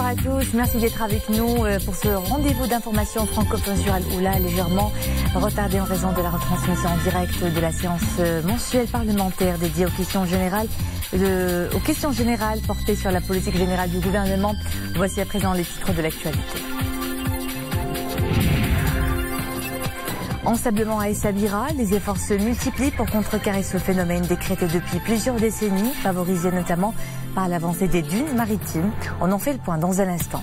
à tous, merci d'être avec nous pour ce rendez-vous d'information francophone sur Al-Oula, légèrement retardé en raison de la retransmission en direct de la séance mensuelle parlementaire dédiée aux questions générales portées sur la politique générale du gouvernement. Voici à présent les titres de l'actualité. Ensablement à Essaouira, les efforts se multiplient pour contrecarrer ce phénomène décrété depuis plusieurs décennies, favorisé notamment par l'avancée des dunes maritimes. On en fait le point dans un instant.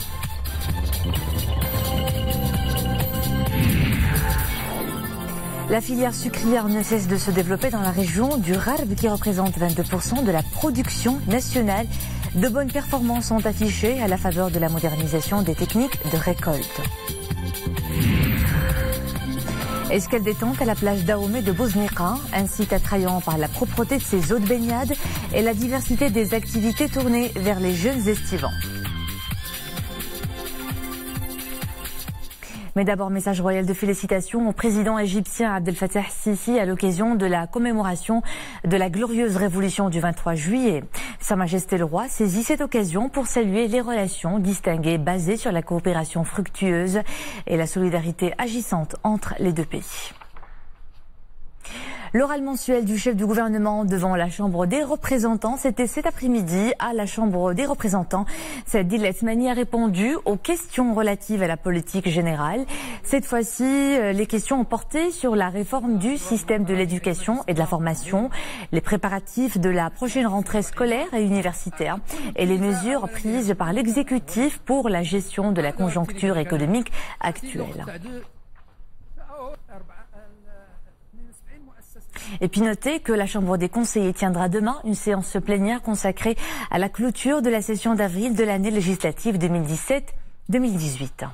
La filière sucrière ne cesse de se développer dans la région du Rarb qui représente 22% de la production nationale. De bonnes performances sont affichées à la faveur de la modernisation des techniques de récolte. Escale détente à la plage d'Aomé de Boznica, un site attrayant par la propreté de ses eaux de baignade et la diversité des activités tournées vers les jeunes estivants. Mais d'abord, message royal de félicitations au président égyptien Abdel Fattah Sisi à l'occasion de la commémoration de la glorieuse révolution du 23 juillet. Sa Majesté le Roi saisit cette occasion pour saluer les relations distinguées basées sur la coopération fructueuse et la solidarité agissante entre les deux pays. L'oral mensuel du chef du gouvernement devant la Chambre des représentants, c'était cet après-midi à la Chambre des représentants. Saadi Lesmani a répondu aux questions relatives à la politique générale. Cette fois-ci, les questions ont porté sur la réforme du système de l'éducation et de la formation, les préparatifs de la prochaine rentrée scolaire et universitaire et les mesures prises par l'exécutif pour la gestion de la conjoncture économique actuelle. Et puis notez que la Chambre des conseillers tiendra demain une séance plénière consacrée à la clôture de la session d'avril de l'année législative 2017-2018.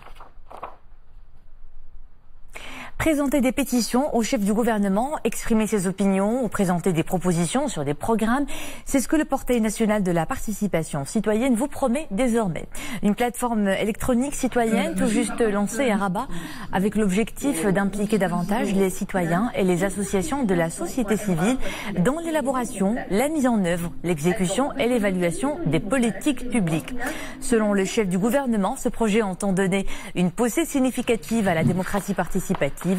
Présenter des pétitions au chef du gouvernement, exprimer ses opinions ou présenter des propositions sur des programmes, c'est ce que le portail national de la participation citoyenne vous promet désormais. Une plateforme électronique citoyenne tout juste lancée à Rabat avec l'objectif d'impliquer davantage les citoyens et les associations de la société civile dans l'élaboration, la mise en œuvre, l'exécution et l'évaluation des politiques publiques. Selon le chef du gouvernement, ce projet entend donner une poussée significative à la démocratie participative.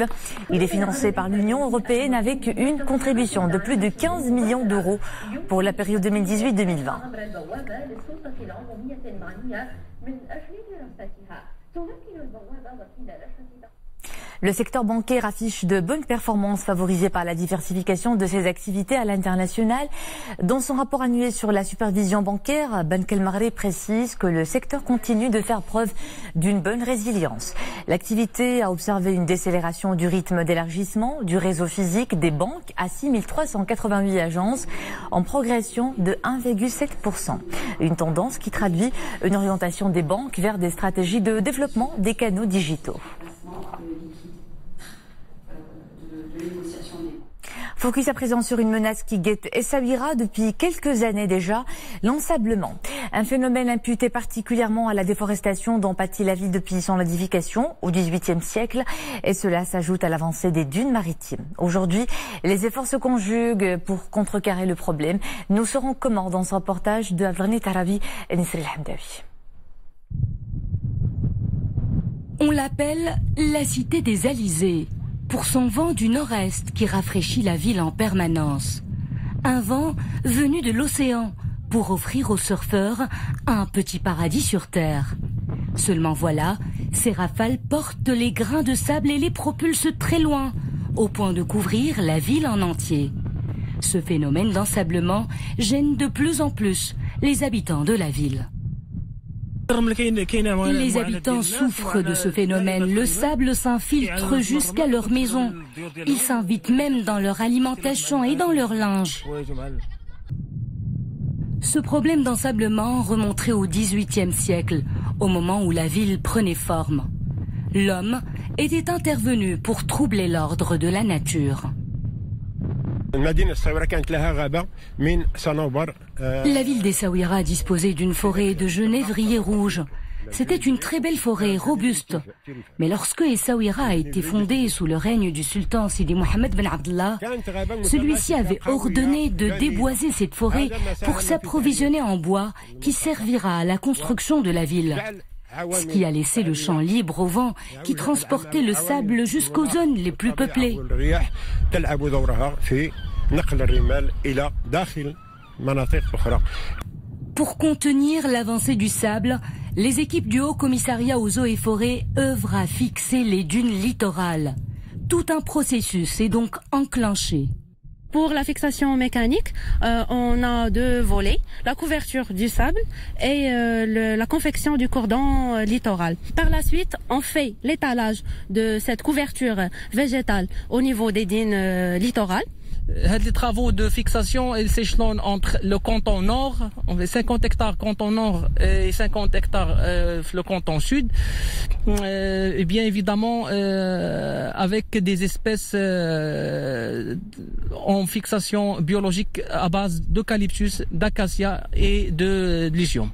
Il est financé par l'Union européenne avec une contribution de plus de 15 millions d'euros pour la période 2018-2020. Le secteur bancaire affiche de bonnes performances favorisées par la diversification de ses activités à l'international. Dans son rapport annuel sur la supervision bancaire, Banque El Maghreb précise que le secteur continue de faire preuve d'une bonne résilience. L'activité a observé une décélération du rythme d'élargissement du réseau physique des banques à 6388 agences en progression de 1,7%. Une tendance qui traduit une orientation des banques vers des stratégies de développement des canaux digitaux. Focus à présent sur une menace qui guette Essaouira depuis quelques années déjà, l'ensablement. Un phénomène imputé particulièrement à la déforestation dont pâtit la ville depuis son édification au XVIIIe siècle, et cela s'ajoute à l'avancée des dunes maritimes. Aujourd'hui, les efforts se conjuguent pour contrecarrer le problème. Nous saurons comment dans ce reportage de Avlani Tarabi et Nisri El-Hamdawi. On l'appelle la cité des Alizés, pour son vent du nord-est qui rafraîchit la ville en permanence. Un vent venu de l'océan pour offrir aux surfeurs un petit paradis sur terre. Seulement voilà, ces rafales portent les grains de sable et les propulsent très loin, au point de couvrir la ville en entier. Ce phénomène d'ensablement gêne de plus en plus les habitants de la ville. Les habitants souffrent de ce phénomène. Le sable s'infiltre jusqu'à leur maison. Il s'invite même dans leur alimentation et dans leur linge. Ce problème d'ensablement remonterait au XVIIIe siècle, au moment où la ville prenait forme. L'homme était intervenu pour troubler l'ordre de la nature. La ville d'Essaouira disposait d'une forêt de genévriers rouges. C'était une très belle forêt, robuste. Mais lorsque Essaouira a été fondée sous le règne du sultan Sidi Mohamed Ben Abdallah, celui-ci avait ordonné de déboiser cette forêt pour s'approvisionner en bois qui servira à la construction de la ville. Ce qui a laissé le champ libre au vent qui transportait le sable jusqu'aux zones les plus peuplées. Pour contenir l'avancée du sable, les équipes du Haut Commissariat aux eaux et forêts œuvrent à fixer les dunes littorales. Tout un processus est donc enclenché. Pour la fixation mécanique, on a deux volets, la couverture du sable et la confection du cordon littoral. Par la suite, on fait l'étalage de cette couverture végétale au niveau des dunes littorales. Les travaux de fixation s'échelonnent entre le canton nord, 50 hectares canton nord et 50 hectares le canton sud. Et bien évidemment avec des espèces en fixation biologique à base d'eucalyptus, d'acacia et de lycium.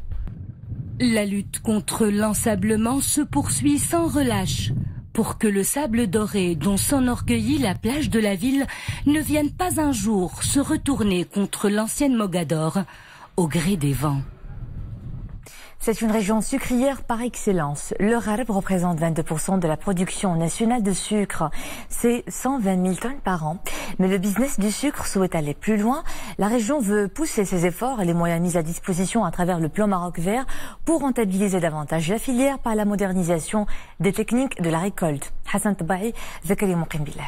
La lutte contre l'ensablement se poursuit sans relâche, pour que le sable doré dont s'enorgueillit la plage de la ville ne vienne pas un jour se retourner contre l'ancienne Mogador au gré des vents. C'est une région sucrière par excellence. Le Gharb représente 22% de la production nationale de sucre. C'est 120 000 tonnes par an. Mais le business du sucre souhaite aller plus loin. La région veut pousser ses efforts et les moyens mis à disposition à travers le plan Maroc Vert pour rentabiliser davantage la filière par la modernisation des techniques de la récolte. Hassan Tabahi, Zakari Mouqimbillah.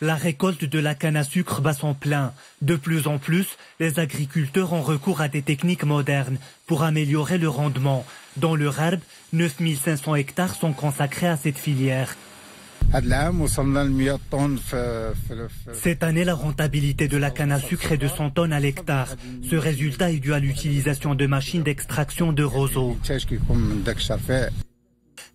La récolte de la canne à sucre bat son plein. De plus en plus, les agriculteurs ont recours à des techniques modernes pour améliorer le rendement. Dans le Gharb, 9500 hectares sont consacrés à cette filière. Cette année, la rentabilité de la canne à sucre est de 100 tonnes à l'hectare. Ce résultat est dû à l'utilisation de machines d'extraction de roseaux.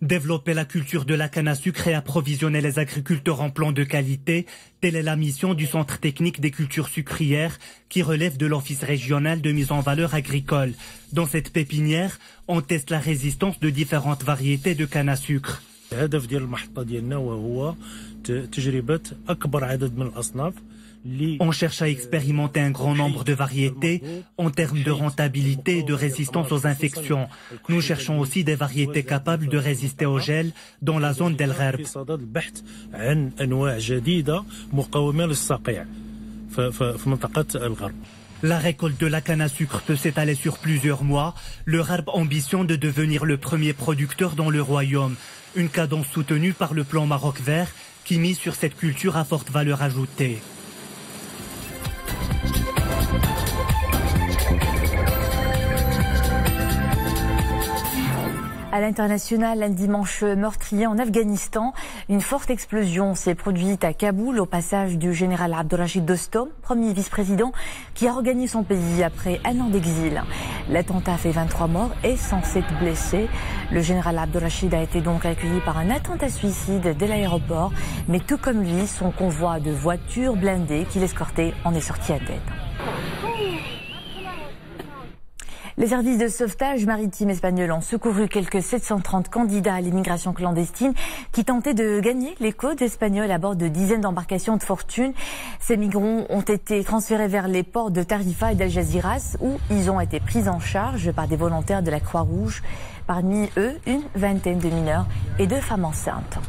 Développer la culture de la canne à sucre et approvisionner les agriculteurs en plants de qualité, telle est la mission du Centre technique des cultures sucrières qui relève de l'Office régional de mise en valeur agricole. Dans cette pépinière, on teste la résistance de différentes variétés de canne à sucre. On cherche à expérimenter un grand nombre de variétés en termes de rentabilité et de résistance aux infections. Nous cherchons aussi des variétés capables de résister au gel dans la zone d'El Gharb. La récolte de la canne à sucre peut s'étaler sur plusieurs mois. Le Gharb ambitionne de devenir le premier producteur dans le royaume. Une cadence soutenue par le plan Maroc Vert qui mise sur cette culture à forte valeur ajoutée. À l'international, un dimanche meurtrier en Afghanistan, une forte explosion s'est produite à Kaboul au passage du général Abdurrachid Dostom, premier vice-président qui a regagné son pays après un an d'exil. L'attentat fait 23 morts et 107 blessés. Le général Abdurrachid a été donc accueilli par un attentat suicide dès l'aéroport, mais tout comme lui, son convoi de voitures blindées qui l'escortait en est sorti indemne. Les services de sauvetage maritime espagnols ont secouru quelques 730 candidats à l'immigration clandestine qui tentaient de gagner les côtes espagnoles à bord de dizaines d'embarcations de fortune. Ces migrants ont été transférés vers les ports de Tarifa et d'Algeciras où ils ont été pris en charge par des volontaires de la Croix-Rouge. Parmi eux, une vingtaine de mineurs et 2 femmes enceintes.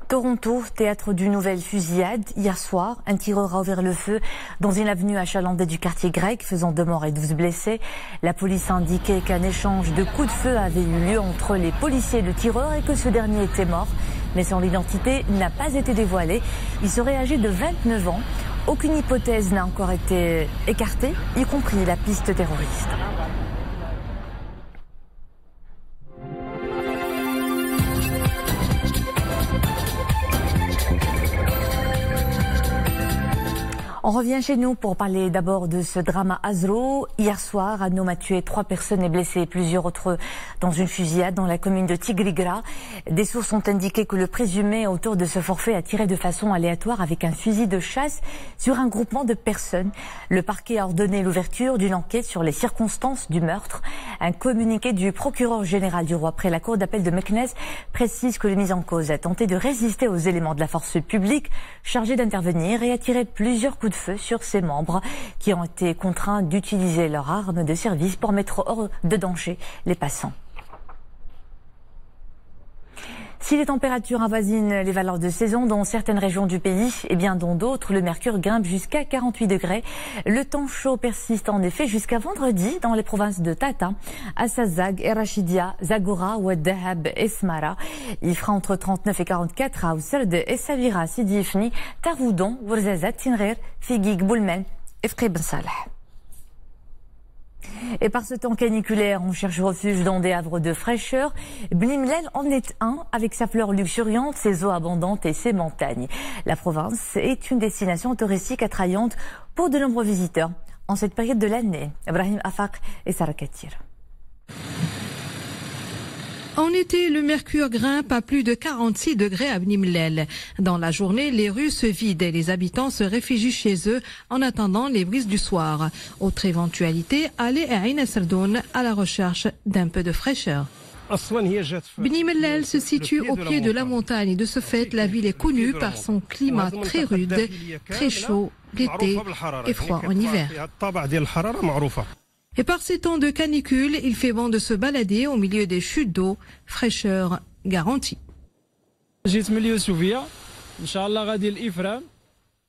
Toronto, théâtre d'une nouvelle fusillade. Hier soir, un tireur a ouvert le feu dans une avenue achalandée du quartier grec, faisant 2 morts et 12 blessés. La police a indiqué qu'un échange de coups de feu avait eu lieu entre les policiers et le tireur et que ce dernier était mort. Mais son identité n'a pas été dévoilée. Il serait âgé de 29 ans. Aucune hypothèse n'a encore été écartée, y compris la piste terroriste. On revient chez nous pour parler d'abord de ce drame à Azro. Hier soir, un homme a tué 3 personnes et blessé plusieurs autres dans une fusillade dans la commune de Tigrigra. Des sources ont indiqué que le présumé auteur de ce forfait a tiré de façon aléatoire avec un fusil de chasse sur un groupement de personnes. Le parquet a ordonné l'ouverture d'une enquête sur les circonstances du meurtre. Un communiqué du procureur général du roi près la cour d'appel de Meknès précise que le mis en cause a tenté de résister aux éléments de la force publique chargés d'intervenir et a tiré plusieurs coups de feu sur ses membres qui ont été contraints d'utiliser leur arme de service pour mettre hors de danger les passants. Si les températures avoisinent les valeurs de saison dans certaines régions du pays, et bien dans d'autres, le mercure grimpe jusqu'à 48 degrés. Le temps chaud persiste en effet jusqu'à vendredi dans les provinces de Tata, Assazag, Erachidia, Zagora, Ouaddahab et Smara. Il fera entre 39 et 44 à Ousserd, Essaouira, Sidi Ifni, Taroudon, Ouarzazat, Tinrir, Figuig, Boulmen et Fkri Ben Saleh. Et par ce temps caniculaire, on cherche refuge dans des havres de fraîcheur. Bni Mellel en est un, avec sa fleur luxuriante, ses eaux abondantes et ses montagnes. La province est une destination touristique attrayante pour de nombreux visiteurs en cette période de l'année. Ibrahim Afaq et Sarah Katir. En été, le mercure grimpe à plus de 46 degrés à Bni Mellel. Dans la journée, les rues se vident et les habitants se réfugient chez eux en attendant les brises du soir. Autre éventualité, aller à Ain Serdoun à la recherche d'un peu de fraîcheur. Bni Mellel se situe au pied de la montagne et de ce fait, la ville est connue par son climat très rude, très chaud l'été et froid en hiver. Et par ces temps de canicule, il fait bon de se balader au milieu des chutes d'eau, fraîcheur garantie.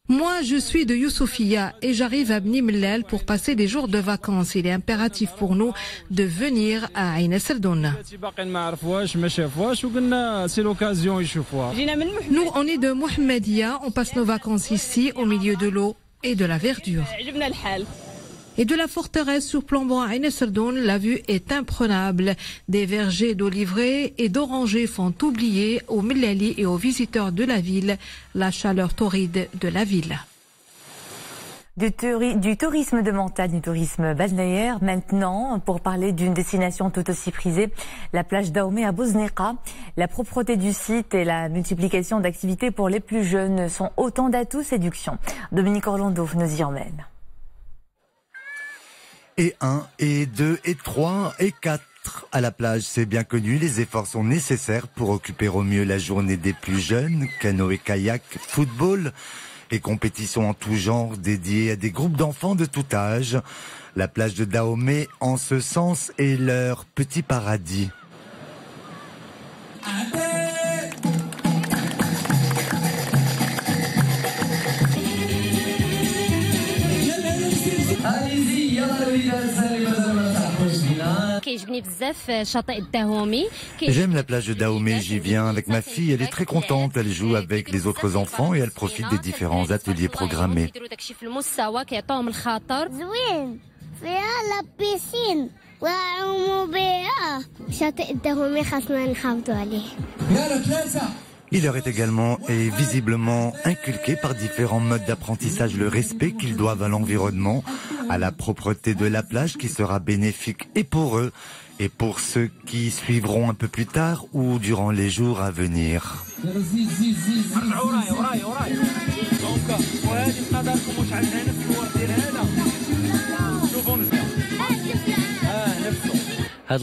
Moi, je suis de Youssoufia et j'arrive à Bni Mellel pour passer des jours de vacances. Il est impératif pour nous de venir à Ain Serdoun. Nous, on est de Mohammedia, on passe nos vacances ici, au milieu de l'eau et de la verdure. Et de la forteresse surplombant Ain Serdoun, la vue est imprenable. Des vergers d'oliviers et d'orangers font oublier aux Melleli et aux visiteurs de la ville la chaleur torride de la ville. Du tourisme de montagne, du tourisme balnéaire, maintenant, pour parler d'une destination tout aussi prisée, la plage d'Aomé à Bouzneka. La propreté du site et la multiplication d'activités pour les plus jeunes sont autant d'atouts séduction. Dominique Orlando nous y emmène. Et 1, et 2, et 3, et 4 à la plage, c'est bien connu. Les efforts sont nécessaires pour occuper au mieux la journée des plus jeunes. Canoë, kayak, football et compétitions en tout genre dédiées à des groupes d'enfants de tout âge. La plage de Dahomey, en ce sens, est leur petit paradis. J'aime la plage de Dahomey, j'y viens avec ma fille, elle est très contente, elle joue avec les autres enfants et elle profite des différents ateliers programmés. Il leur est également et visiblement inculqué par différents modes d'apprentissage le respect qu'ils doivent à l'environnement, à la propreté de la plage qui sera bénéfique et pour eux et pour ceux qui suivront un peu plus tard ou durant les jours à venir. Ce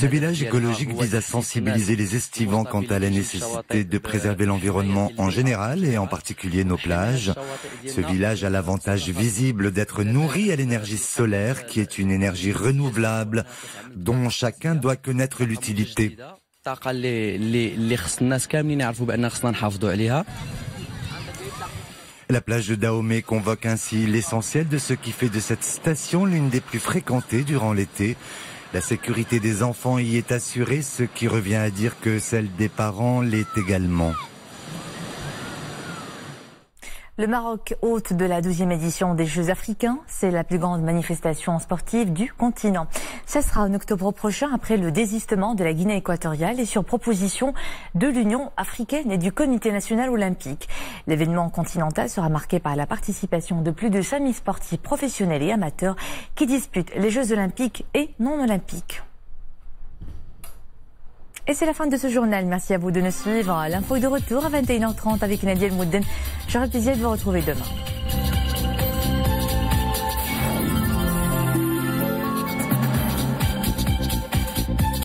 village écologique vise à sensibiliser les estivants quant à la nécessité de préserver l'environnement en général et en particulier nos plages. Ce village a l'avantage visible d'être nourri à l'énergie solaire qui est une énergie renouvelable dont chacun doit connaître l'utilité. La plage de Dahomey convoque ainsi l'essentiel de ce qui fait de cette station l'une des plus fréquentées durant l'été. La sécurité des enfants y est assurée, ce qui revient à dire que celle des parents l'est également. Le Maroc, hôte de la 12e édition des Jeux africains, c'est la plus grande manifestation sportive du continent. Ça sera en octobre prochain après le désistement de la Guinée équatoriale et sur proposition de l'Union africaine et du Comité national olympique. L'événement continental sera marqué par la participation de plus de 5000 sportifs professionnels et amateurs qui disputent les Jeux olympiques et non olympiques. Et c'est la fin de ce journal. Merci à vous de nous suivre. L'info est de retour à 21h30 avec Nadia El Moudden. J'aurai le plaisir de vous retrouver demain.